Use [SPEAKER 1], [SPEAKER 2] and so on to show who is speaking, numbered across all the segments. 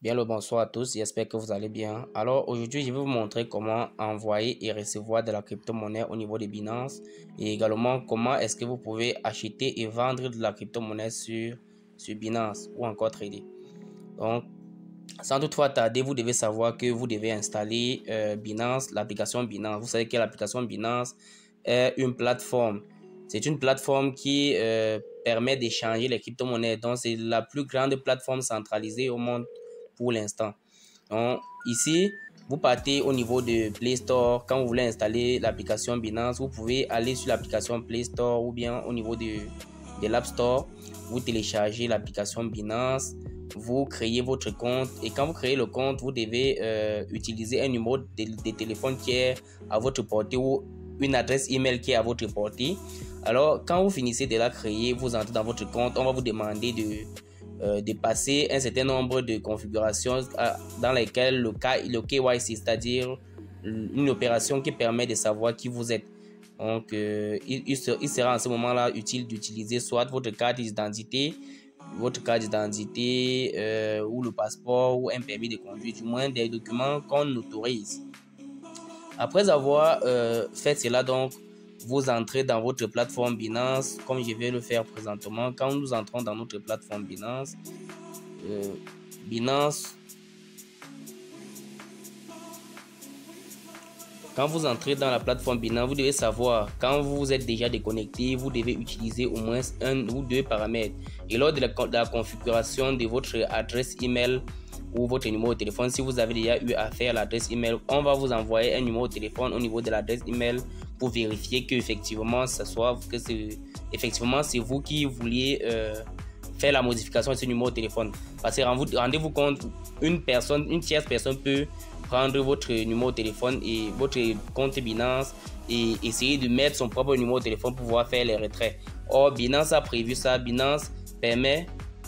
[SPEAKER 1] Bien le bonsoir à tous, j'espère que vous allez bien. Alors aujourd'hui, je vais vous montrer comment envoyer et recevoir de la crypto-monnaie au niveau de Binance et également comment est-ce que vous pouvez acheter et vendre de la crypto-monnaie sur Binance ou encore trader. Donc, sans toutefois tarder, vous devez savoir que vous devez installer Binance, l'application Binance. Vous savez que l'application Binance est une plateforme. C'est une plateforme qui permet d'échanger les crypto-monnaies. Donc, c'est la plus grande plateforme centralisée au monde pour l'instant. Donc, ici, vous partez au niveau de Play Store. Quand vous voulez installer l'application Binance, vous pouvez aller sur l'application Play Store ou bien au niveau de l'App Store. Vous téléchargez l'application Binance. Vous créez votre compte et quand vous créez le compte, vous devez utiliser un numéro de téléphone qui est à votre portée ou une adresse email qui est à votre portée. Alors, quand vous finissez de la créer, vous entrez dans votre compte. On va vous demander de passer un certain nombre de configurations dans lesquelles le KYC, c'est-à-dire une opération qui permet de savoir qui vous êtes. Donc, il sera en ce moment-là utile d'utiliser soit votre carte d'identité, ou le passeport ou un permis de conduire, du moins des documents qu'on autorise. Après avoir fait cela, donc, vous entrez dans votre plateforme Binance, comme je vais le faire présentement. Quand nous entrons dans notre plateforme Binance, quand vous entrez dans la plateforme Binance, vous devez savoir, quand vous êtes déjà déconnecté, vous devez utiliser au moins un ou deux paramètres. Et lors de la configuration de votre adresse email ou votre numéro de téléphone, si vous avez déjà eu à faire l'adresse email, on va vous envoyer un numéro de téléphone au niveau de l'adresse email pour vérifier que effectivement c'est vous qui vouliez faire la modification de ce numéro de téléphone. Parce que rendez-vous compte, une tierce personne peut prendre votre numéro de téléphone et votre compte Binance et essayer de mettre son propre numéro de téléphone pour pouvoir faire les retraits. Or, Binance a prévu ça. Binance permet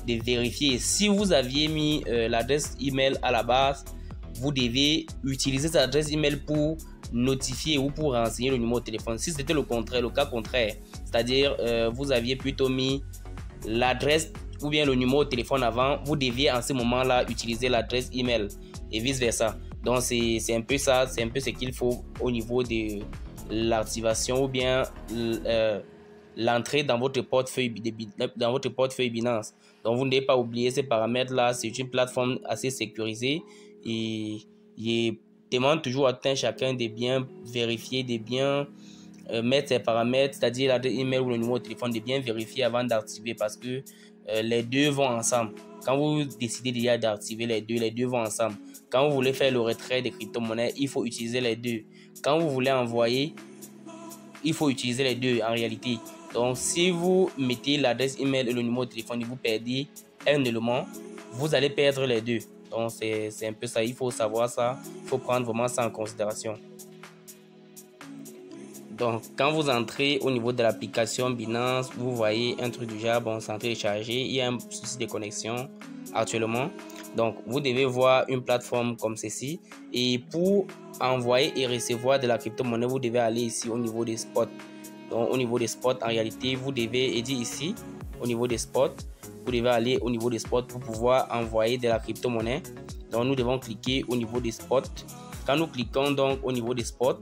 [SPEAKER 1] de vérifier. Si vous aviez mis l'adresse email à la base, vous devez utiliser cette adresse email pour notifier ou pour renseigner le numéro de téléphone. Si c'était le cas contraire, c'est-à-dire vous aviez plutôt mis l'adresse ou bien le numéro de téléphone avant, vous deviez en ce moment-là utiliser l'adresse email et vice-versa. Donc c'est un peu ça, c'est un peu ce qu'il faut au niveau de l'activation ou bien l'entrée dans votre portefeuille Binance. Donc vous ne devez pas oublier ces paramètres-là. C'est une plateforme assez sécurisée et il demande toujours à tout un chacun de bien vérifier, de bien mettre ses paramètres, c'est-à-dire l'adresse email ou le numéro de téléphone, de bien vérifier avant d'activer parce que les deux vont ensemble. Quand vous décidez déjà d'activer les deux vont ensemble. Quand vous voulez faire le retrait des crypto-monnaies, il faut utiliser les deux. Quand vous voulez envoyer, il faut utiliser les deux en réalité. Donc, si vous mettez l'adresse email et le numéro de téléphone et vous perdez un élément, vous allez perdre les deux. Donc, c'est un peu ça. Il faut savoir ça. Il faut prendre vraiment ça en considération. Donc, quand vous entrez au niveau de l'application Binance, vous voyez un truc du genre, bon, c'est en train de charger. Il y a un souci de connexion actuellement. Donc, vous devez voir une plateforme comme ceci. Et pour envoyer et recevoir de la crypto-monnaie, vous devez aller ici au niveau des spots. Donc, au niveau des spots, en réalité, vous devez aider ici, au niveau des spots. Vous devez aller au niveau des spots pour pouvoir envoyer de la crypto-monnaie. Donc, nous devons cliquer au niveau des spots. Quand nous cliquons donc au niveau des spots,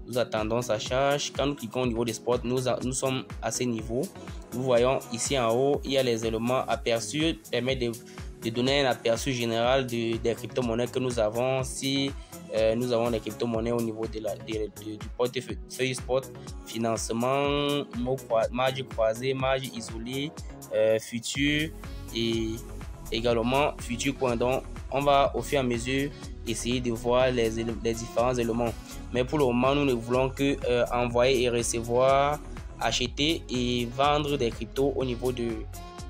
[SPEAKER 1] nous attendons sa charge. Quand nous cliquons au niveau des spots, nous sommes à ce niveau. Nous voyons ici en haut, il y a les éléments aperçus, permet de donner un aperçu général des crypto-monnaies que nous avons. Si nous avons des crypto-monnaies au niveau du portefeuille spot, financement, marge croisée, marge isolée, futur et également futur coin. Donc, on va au fur et à mesure essayer de voir les différents éléments. Mais pour le moment, nous ne voulons que envoyer et recevoir, acheter et vendre des cryptos au niveau de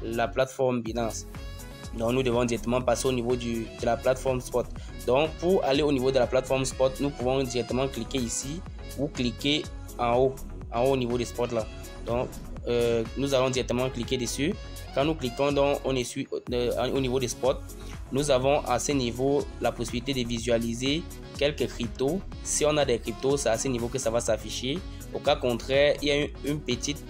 [SPEAKER 1] la plateforme Binance. Donc, nous devons directement passer au niveau de la plateforme Spot. Donc, pour aller au niveau de la plateforme Spot, nous pouvons directement cliquer ici ou cliquer en haut au niveau des spots là. Donc, nous allons directement cliquer dessus. Quand nous cliquons donc, on est au niveau des spots. Nous avons à ce niveau la possibilité de visualiser quelques cryptos. Si on a des cryptos, c'est à ce niveau que ça va s'afficher. Au cas contraire, il y a une petite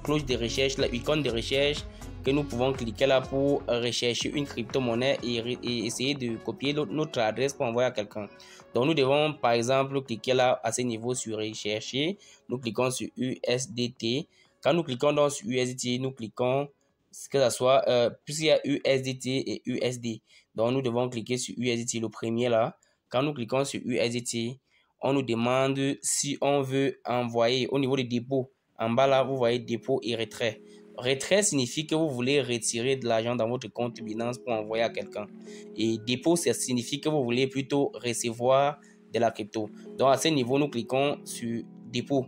[SPEAKER 1] cloche de recherche, l'icône de recherche que nous pouvons cliquer là pour rechercher une crypto-monnaie et essayer de copier notre adresse pour envoyer à quelqu'un. Donc nous devons par exemple cliquer là à ce niveau sur rechercher. Nous cliquons sur USDT. Quand nous cliquons donc sur USDT, nous cliquons que ce soit puisqu'il y a USDT et USD. Donc nous devons cliquer sur USDT, le premier là. Quand nous cliquons sur USDT, on nous demande si on veut envoyer au niveau des dépôts. En bas là, vous voyez dépôt et retrait. Retrait signifie que vous voulez retirer de l'argent dans votre compte Binance pour envoyer à quelqu'un. Et dépôt, ça signifie que vous voulez plutôt recevoir de la crypto. Donc à ce niveau, nous cliquons sur dépôt.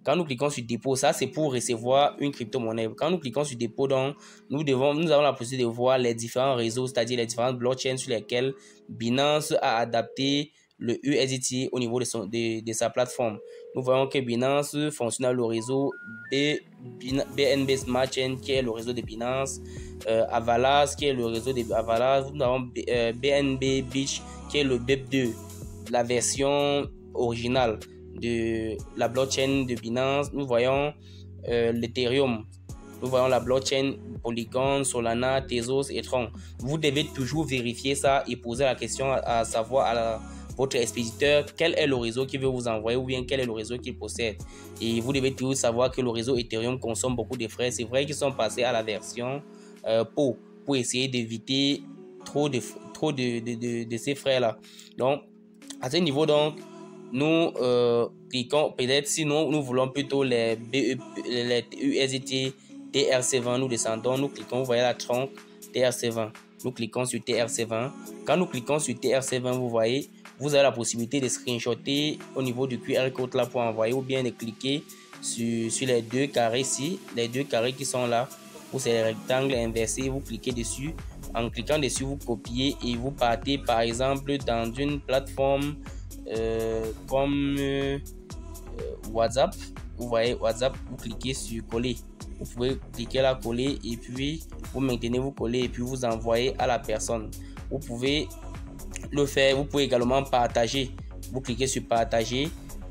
[SPEAKER 1] Quand nous cliquons sur dépôt, ça c'est pour recevoir une crypto-monnaie. Quand nous cliquons sur dépôt, donc, nous avons la possibilité de voir les différents réseaux, c'est-à-dire les différentes blockchains sur lesquelles Binance a adapté le USDT au niveau de sa plateforme. Nous voyons que Binance fonctionne dans le réseau BNB Smart Chain, qui est le réseau de Binance, Avalanche, qui est le réseau de Avalanche. Nous avons BNB Beach, qui est le BEP2, la version originale de la blockchain de Binance. Nous voyons l'Ethereum. Nous voyons la blockchain Polygon, Solana, Tezos et Tron. Vous devez toujours vérifier ça et poser la question à savoir à votre expéditeur quel est le réseau qu'il veut vous envoyer ou bien quel est le réseau qu'il possède. Et vous devez toujours savoir que le réseau Ethereum consomme beaucoup de frais. C'est vrai qu'ils sont passés à la version pour essayer d'éviter trop de ces frais-là. Donc, à ce niveau, donc, nous cliquons peut-être, sinon nous voulons plutôt les USDT TRC20, nous descendons, nous cliquons, vous voyez la tronc TRC20, nous cliquons sur TRC20. Quand nous cliquons sur TRC20, vous voyez, vous avez la possibilité de screenshotter au niveau du QR code là pour envoyer, ou bien de cliquer sur les deux carrés ici, les deux carrés qui sont là, ou c'est les rectangles inversés, vous cliquez dessus. En cliquant dessus, vous copiez et vous partez par exemple dans une plateforme comme WhatsApp. Vous voyez WhatsApp, vous cliquez sur coller. Vous pouvez cliquer là, coller, et puis vous maintenez, vous collez et puis vous envoyez à la personne. Vous pouvez le faire, vous pouvez également partager. Vous cliquez sur partager,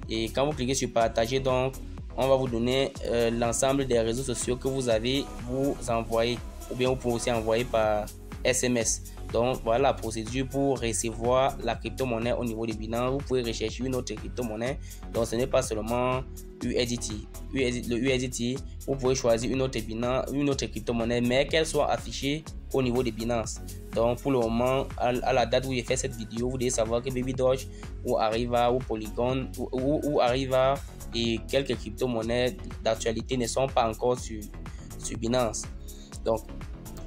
[SPEAKER 1] et quand vous cliquez sur partager, donc on va vous donner l'ensemble des réseaux sociaux que vous avez, vous envoyez, ou bien vous pouvez aussi envoyer par SMS. Donc voilà la procédure pour recevoir la crypto-monnaie au niveau de Binance. Vous pouvez rechercher une autre crypto-monnaie. Donc ce n'est pas seulement USDT. Le USDT, vous pouvez choisir une autre crypto-monnaie, mais qu'elle soit affichée au niveau de Binance. Donc pour le moment, à la date où j'ai fait cette vidéo, vous devez savoir que Baby Doge ou Arriva ou Polygon ou Arriva et quelques crypto-monnaies d'actualité ne sont pas encore sur Binance. Donc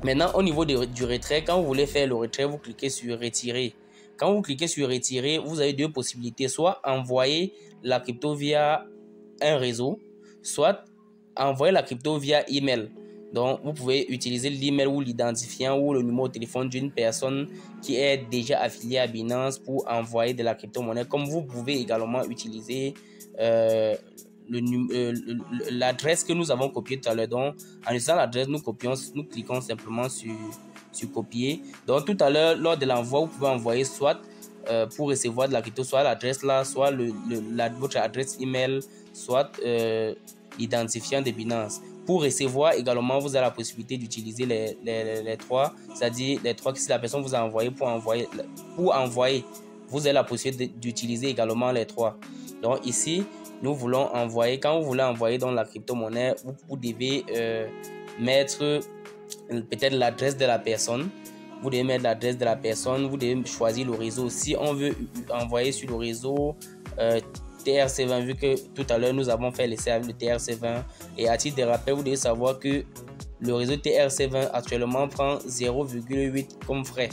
[SPEAKER 1] maintenant, au niveau du retrait, quand vous voulez faire le retrait, vous cliquez sur retirer. Quand vous cliquez sur retirer, vous avez deux possibilités. Soit envoyer la crypto via un réseau, soit envoyer la crypto via email. Donc, vous pouvez utiliser l'email ou l'identifiant ou le numéro de téléphone d'une personne qui est déjà affiliée à Binance pour envoyer de la crypto-monnaie. Comme vous pouvez également utiliser l'adresse que nous avons copiée tout à l'heure. Donc en utilisant l'adresse, nous cliquons simplement sur copier. Donc tout à l'heure, lors de l'envoi, vous pouvez envoyer soit pour recevoir de la crypto, soit l'adresse là, soit votre adresse email, soit l'identifiant de Binance. Pour recevoir également, vous avez la possibilité d'utiliser les trois, c'est-à-dire les trois que si la personne vous a envoyé pour envoyer, vous avez la possibilité d'utiliser également les trois. Donc ici, nous voulons envoyer, quand vous voulez envoyer dans la crypto-monnaie, vous devez mettre peut-être l'adresse de la personne. Vous devez mettre l'adresse de la personne, vous devez choisir le réseau. Si on veut envoyer sur le réseau TRC20, vu que tout à l'heure nous avons fait l'essai avec le TRC20, et à titre de rappel, vous devez savoir que le réseau TRC20 actuellement prend 0,8 comme frais.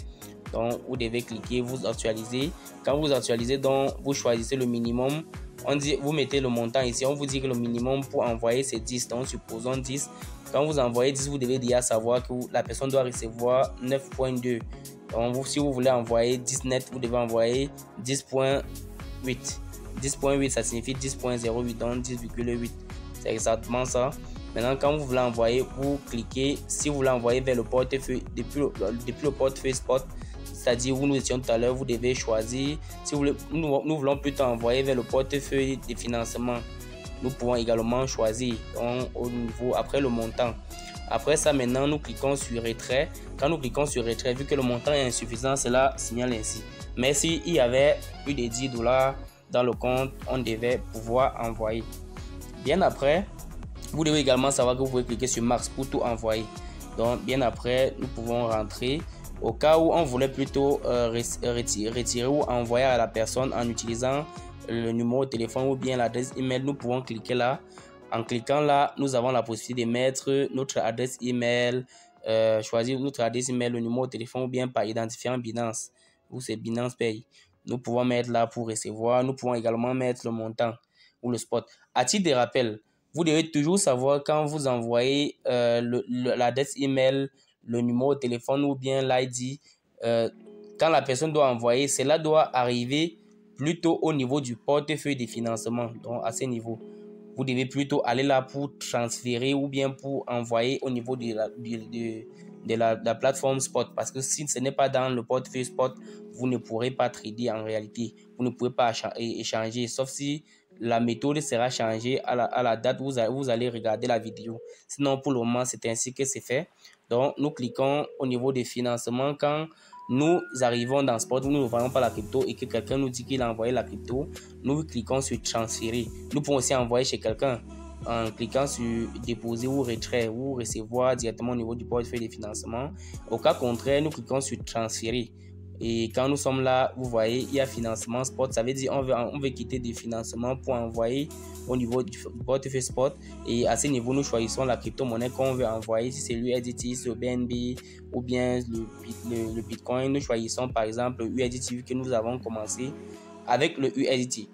[SPEAKER 1] Donc vous devez cliquer, vous actualisez. Quand vous actualisez, donc vous choisissez le minimum. On dit, vous mettez le montant ici, on vous dit que le minimum pour envoyer c'est 10, donc supposons 10. Quand vous envoyez 10, vous devez déjà savoir que la personne doit recevoir 9.2. Donc si vous voulez envoyer 10 net, vous devez envoyer 10.8. 10.8, ça signifie 10.08, donc 10,8. C'est exactement ça. Maintenant, quand vous voulez envoyer, vous cliquez, si vous voulez envoyer vers le portefeuille, depuis le portefeuille spot, c'est-à-dire où nous étions tout à l'heure, vous devez choisir. Si vous voulez, nous voulons plutôt envoyer vers le portefeuille de financement. Nous pouvons également choisir au niveau après le montant. Après ça, maintenant, nous cliquons sur retrait. Quand nous cliquons sur retrait, vu que le montant est insuffisant, cela signale ainsi. Mais s'il y avait plus de 10 $ dans le compte, on devait pouvoir envoyer. Bien après, vous devez également savoir que vous pouvez cliquer sur Max pour tout envoyer. Donc, bien après, nous pouvons rentrer. Au cas où on voulait plutôt retirer ou envoyer à la personne en utilisant le numéro de téléphone ou bien l'adresse email, nous pouvons cliquer là. En cliquant là, nous avons la possibilité de mettre notre adresse email, choisir notre adresse email, le numéro de téléphone ou bien par identifiant Binance ou c'est Binance Pay. Nous pouvons mettre là pour recevoir. Nous pouvons également mettre le montant ou le spot. À titre de rappel, vous devez toujours savoir quand vous envoyez l'adresse email, le numéro de téléphone ou bien l'ID, quand la personne doit envoyer, cela doit arriver plutôt au niveau du portefeuille de financement. Donc à ce niveau, vous devez plutôt aller là pour transférer ou bien pour envoyer au niveau de la plateforme Spot. Parce que si ce n'est pas dans le portefeuille Spot, vous ne pourrez pas trader en réalité. Vous ne pouvez pas échanger, sauf si la méthode sera changée à la date où vous allez regarder la vidéo. Sinon, pour le moment, c'est ainsi que c'est fait. Donc, nous cliquons au niveau des financements. Quand nous arrivons dans Spot, nous ne voyons pas la crypto et que quelqu'un nous dit qu'il a envoyé la crypto, nous cliquons sur transférer. Nous pouvons aussi envoyer chez quelqu'un en cliquant sur déposer ou retrait ou recevoir directement au niveau du portefeuille de financement. Au cas contraire, nous cliquons sur transférer. Et quand nous sommes là, vous voyez, il y a financement Spot. Ça veut dire on veut quitter des financements pour envoyer au niveau du portefeuille Spot. Et à ce niveau, nous choisissons la crypto-monnaie qu'on veut envoyer. Si c'est l'USDT, c'est le BNB ou bien le Bitcoin. Nous choisissons par exemple le USDT vu que nous avons commencé avec le USDT.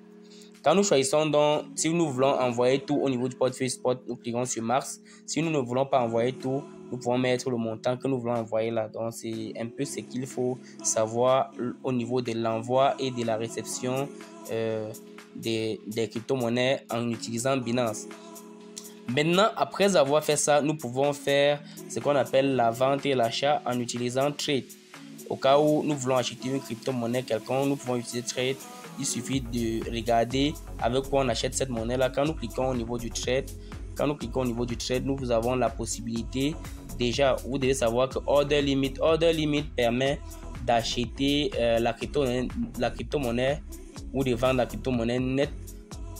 [SPEAKER 1] Quand nous choisissons donc, si nous voulons envoyer tout au niveau du portefeuille Spot, nous cliquons sur Max. Si nous ne voulons pas envoyer tout, nous pouvons mettre le montant que nous voulons envoyer là. Donc, c'est un peu ce qu'il faut savoir au niveau de l'envoi et de la réception des crypto-monnaies en utilisant Binance. Maintenant, après avoir fait ça, nous pouvons faire ce qu'on appelle la vente et l'achat en utilisant Trade. Au cas où nous voulons acheter une crypto-monnaie quelconque, nous pouvons utiliser Trade. Il suffit de regarder avec quoi on achète cette monnaie-là. Quand nous cliquons au niveau du trade, nous avons la possibilité. Déjà, vous devez savoir que Order Limit permet d'acheter la crypto-monnaie ou de vendre la crypto-monnaie net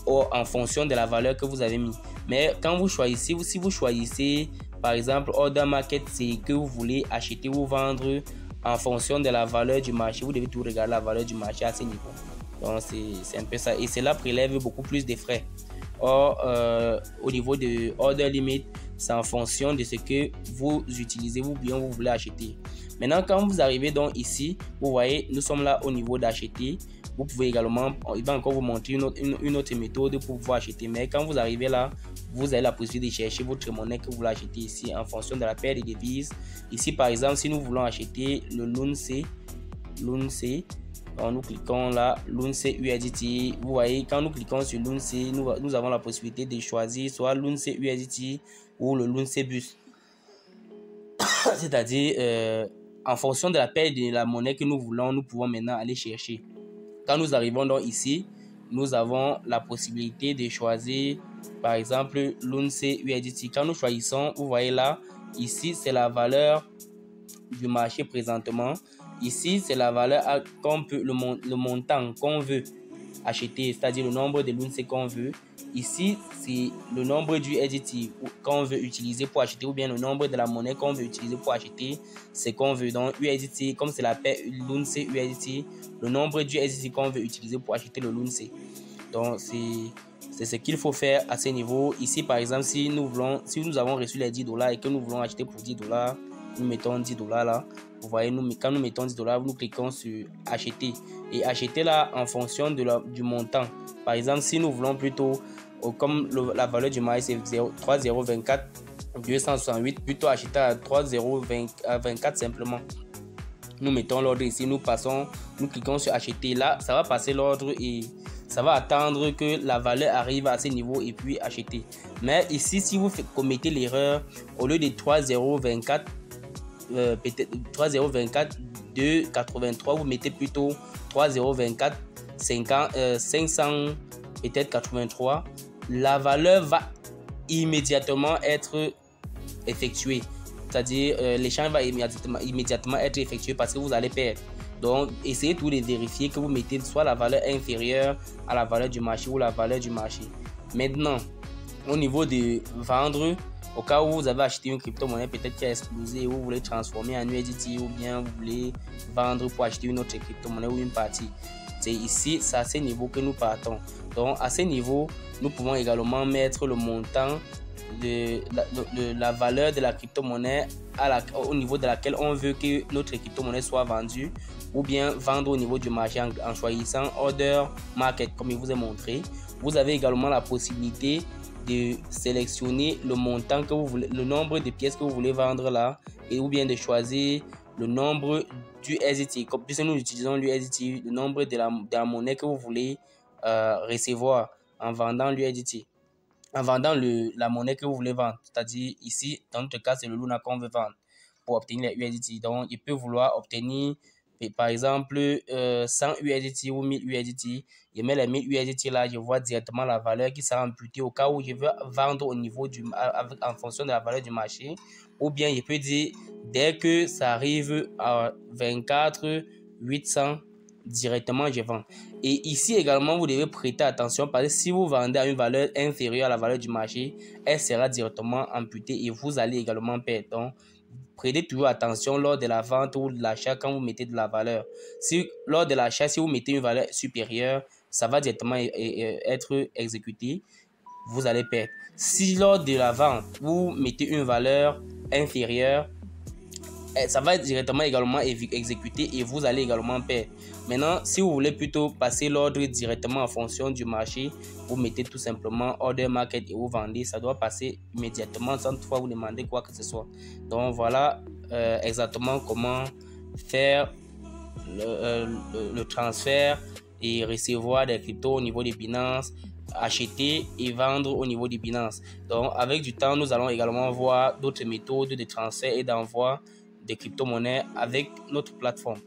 [SPEAKER 1] en fonction de la valeur que vous avez mis. Mais quand vous choisissez, si vous choisissez par exemple Order Market, c'est que vous voulez acheter ou vendre en fonction de la valeur du marché. Vous devez tout regarder la valeur du marché à ce niveau. Donc c'est un peu ça et cela prélève beaucoup plus de frais. Or au niveau de Order Limit, c'est en fonction de ce que vous utilisez ou bien vous voulez acheter. Maintenant quand vous arrivez donc ici, vous voyez nous sommes là au niveau d'acheter. Vous pouvez également, il va encore vous montrer une autre méthode pour pouvoir acheter. Mais quand vous arrivez là, vous avez la possibilité de chercher votre monnaie que vous voulez acheter ici en fonction de la paire de devises. Ici par exemple, si nous voulons acheter le LUNC, nous cliquons là, LUNC USDT. Vous voyez, quand nous cliquons sur LUNC, nous avons la possibilité de choisir soit LUNC USDT ou le LUNC BUS. C'est-à-dire, en fonction de la paire de la monnaie que nous voulons, nous pouvons maintenant aller chercher. Quand nous arrivons donc ici, nous avons la possibilité de choisir par exemple LUNC USDT. Quand nous choisissons, vous voyez là, ici c'est la valeur du marché présentement. Ici, c'est la valeur qu'on peut, le montant qu'on veut acheter, c'est-à-dire le nombre de LUNC qu'on veut. Ici, c'est le nombre du USDT qu'on veut utiliser pour acheter ou bien le nombre de la monnaie qu'on veut utiliser pour acheter ce qu'on veut. Donc, USDT, comme c'est la paire LUNC USDT, le nombre du USDT qu'on veut utiliser pour acheter le LUNC. Donc, c'est ce qu'il faut faire à ce niveau. Ici, par exemple, si nous avons reçu les 10 $ et que nous voulons acheter pour 10 $, nous mettons 10 $ là. Vous voyez, quand nous mettons 10 $, nous cliquons sur acheter. Et acheter là en fonction du montant. Par exemple, si nous voulons plutôt, comme la valeur du marché c'est 3,024 268, plutôt acheter à 3,024 simplement. Nous mettons l'ordre ici, nous cliquons sur acheter. Là, ça va passer l'ordre et ça va attendre que la valeur arrive à ce niveau et puis acheter. Mais ici, si vous commettez l'erreur, au lieu de 3,024, peut-être 3,024 283, vous mettez plutôt 3,024 500 peut-être 83, la valeur va immédiatement être effectuer. C'est-à-dire, l'échange va immédiatement être effectué parce que vous allez perdre. Donc, essayez tout de vérifier que vous mettez soit la valeur inférieure à la valeur du marché ou la valeur du marché. Maintenant, au niveau de vendre, au cas où vous avez acheté une crypto-monnaie peut-être qui a explosé et vous voulez transformer en USDT ou bien vous voulez vendre pour acheter une autre crypto-monnaie ou une partie. C'est ici, c'est à ce niveau que nous partons. Donc, à ce niveau, nous pouvons également mettre le montant de la valeur de la crypto-monnaie au niveau de laquelle on veut que notre crypto-monnaie soit vendue ou bien vendre au niveau du marché en choisissant Order Market comme je vous ai montré. Vous avez également la possibilité de sélectionner le montant que vous voulez, le nombre de pièces que vous voulez vendre là, et ou bien de choisir le nombre du USDT. Puisque nous utilisons l'USDT, le nombre de la monnaie que vous voulez recevoir en vendant l'USDT, en vendant la monnaie que vous voulez vendre. C'est-à-dire ici, dans notre cas, c'est le Luna qu'on veut vendre pour obtenir les USDT. Donc, il peut vouloir obtenir par exemple 100 USDT ou 1000 USDT. Je mets les 1000 USDT là, je vois directement la valeur qui sera imputée au cas où je veux vendre au niveau en fonction de la valeur du marché. Ou bien je peux dire dès que ça arrive à 24 800 directement je vends. Et ici également vous devez prêter attention parce que si vous vendez à une valeur inférieure à la valeur du marché, elle sera directement amputée et vous allez également perdre. Donc prêtez toujours attention lors de la vente ou de l'achat quand vous mettez de la valeur. Si lors de l'achat, si vous mettez une valeur supérieure, ça va directement être exécuté. Vous allez perdre. Si lors de la vente, vous mettez une valeur inférieure, ça va être directement également exécuté et vous allez également perdre. Maintenant, si vous voulez plutôt passer l'ordre directement en fonction du marché, vous mettez tout simplement Order Market et vous vendez. Ça doit passer immédiatement sans toutefois vous demander quoi que ce soit. Donc voilà exactement comment faire le transfert et recevoir des cryptos au niveau de Binance, acheter et vendre au niveau de Binance. Donc avec du temps, nous allons également voir d'autres méthodes de transfert et d'envoi des crypto-monnaies avec notre plateforme.